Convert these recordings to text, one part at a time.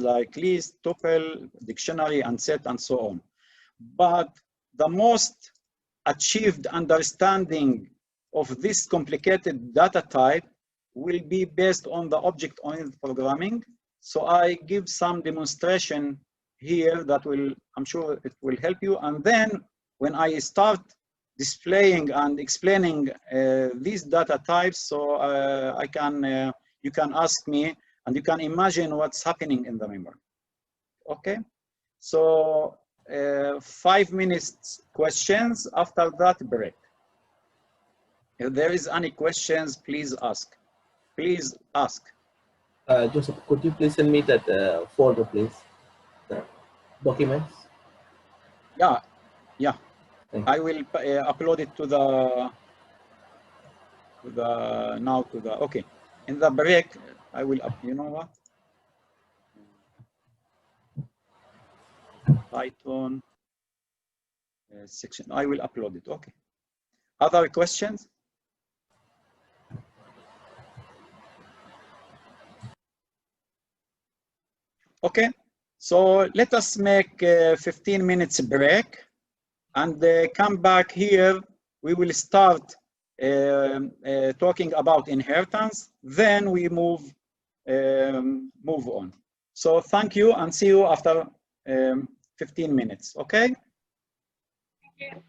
like list, tuple, dictionary, and set, and so on. But the most achieved understanding of this complicated data type will be based on the object-oriented programming. So I give some demonstration here that will, I'm sure it will help you. And then when I start displaying and explaining these data types, so you can ask me and you can imagine what's happening in the memory. Okay, so 5 minutes questions, after that break. If there is any questions, please ask. Please ask. Joseph, could you please send me that folder, please? The documents. Yeah, yeah. I will upload it to the okay. In the break, I will you know what? Python section. I will upload it. Okay. Other questions? Okay. So let us make 15 minutes break and come back here. We will start talking about inheritance. Then we move on. So thank you and see you after 15 minutes. Okay. Thank you.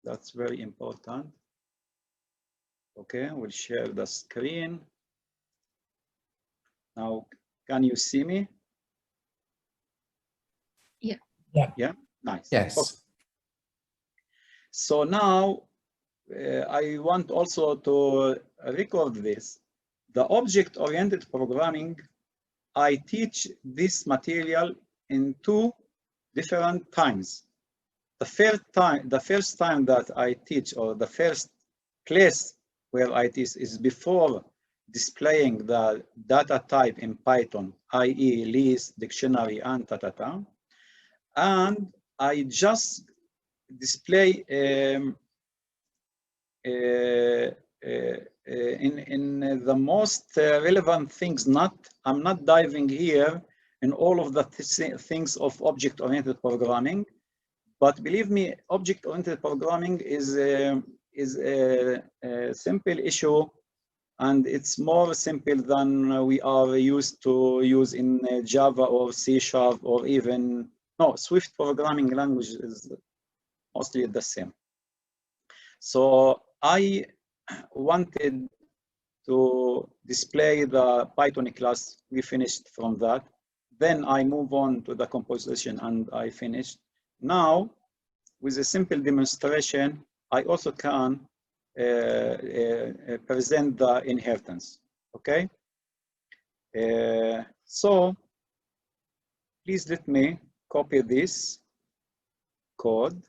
That's very important. Okay, we'll share the screen. Now, can you see me? Yeah. Yeah. Yeah, nice. Yes. Okay. So now I want also to record this. The object-oriented programming, I teach this material in 2 different times. The first time that I teach, or the first place where I teach, is before displaying the data type in Python, i.e. list, dictionary, and ta-ta-ta. And I just display in the most relevant things. I'm not diving here in all of the things of object-oriented programming, but believe me, object-oriented programming is a simple issue, and it's more simple than we are used to use in Java or C# or even Swift programming language is mostly the same. So I wanted to display the Python class. We finished from that. Then I move on to the composition and I finished. Now, with a simple demonstration, I also can present the inheritance, okay? So please let me copy this code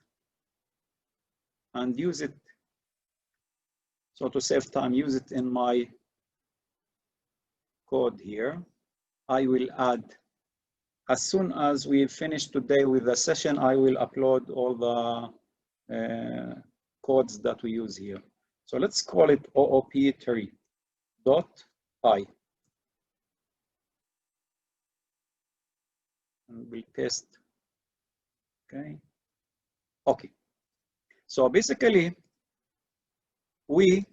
and use it. So to save time, use it in my code here. I will add as soon as we finish today with the session, I will upload all the codes that we use here. So let's call it OOP3.py. And we'll test. Okay. So basically, we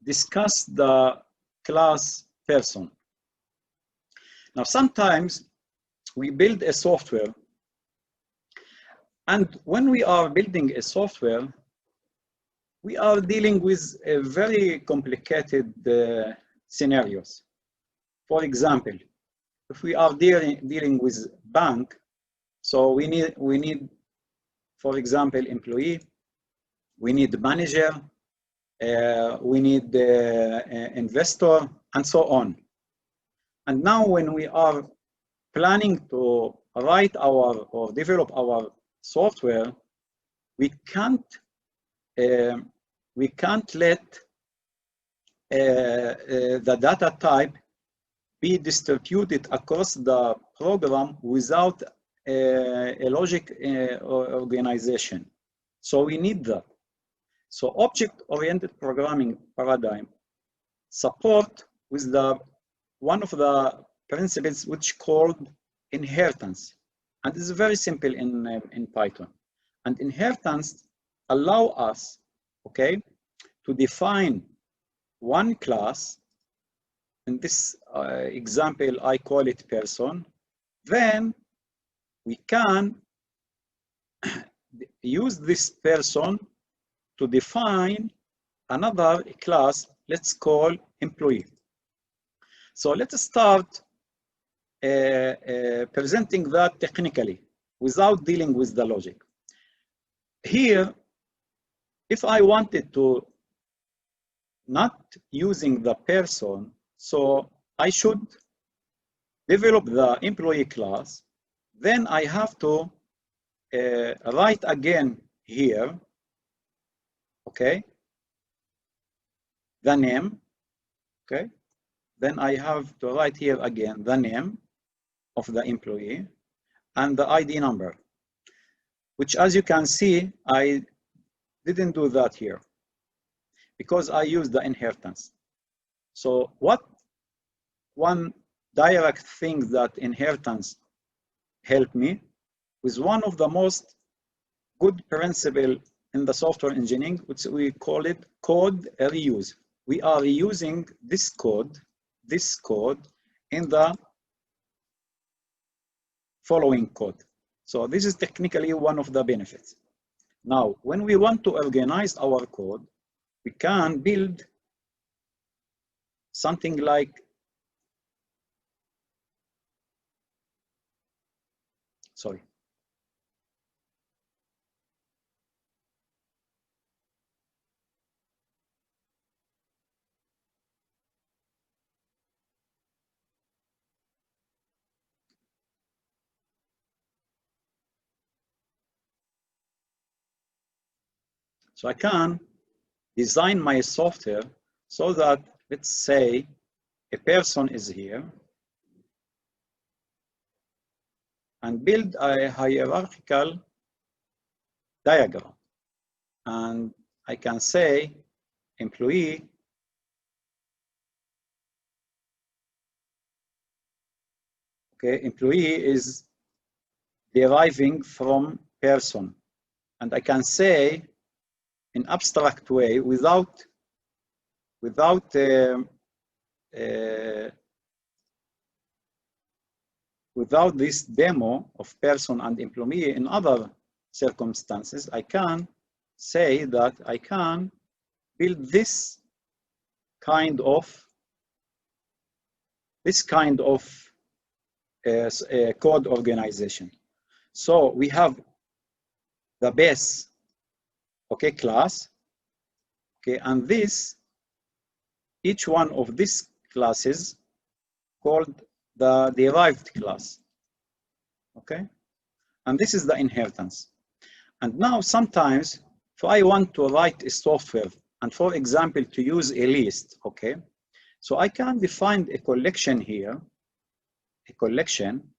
discuss the class person. Now, sometimes we build a software, and when we are building a software, we are dealing with a very complicated scenarios. For example, if we are dealing with bank, so we need, for example, employee, we need manager, we need investor, and so on. And now when we are planning to write or develop our software, we can't let the data type be distributed across the program without a logic organization. So we need that. So object-oriented programming paradigm support with one of the principles which called inheritance, and it's very simple in Python. And inheritance allow us, okay, to define one class. In this example, I call it person. Then we can use this person to define another class, let's call employee. So let's start presenting that technically without dealing with the logic. Here, if I wanted to not using the person, so I should develop the employee class, then I have to write again here, okay, the name, okay, then I have to write here again the name of the employee and the ID number, which, as you can see, I didn't do that here because I used the inheritance. So what one direct thing that inheritance helped me with one of the most good principle in the software engineering, which we call it code reuse. We are reusing this code in the following code. So this is technically one of the benefits. Now, when we want to organize our code, we can build something like sorry. So I can design my software so that, let's say, a person is here and build a hierarchical diagram. And I can say employee employee is deriving from person. And I can say in abstract way without this demo of person and employee in other circumstances, I can say that I can build this kind of code organization. So we have the base, okay, class, okay, and each one of these classes called the derived class, okay, and this is the inheritance. And now sometimes if I want to write a software and, for example, to use a list, okay, So I can define a collection here, a collection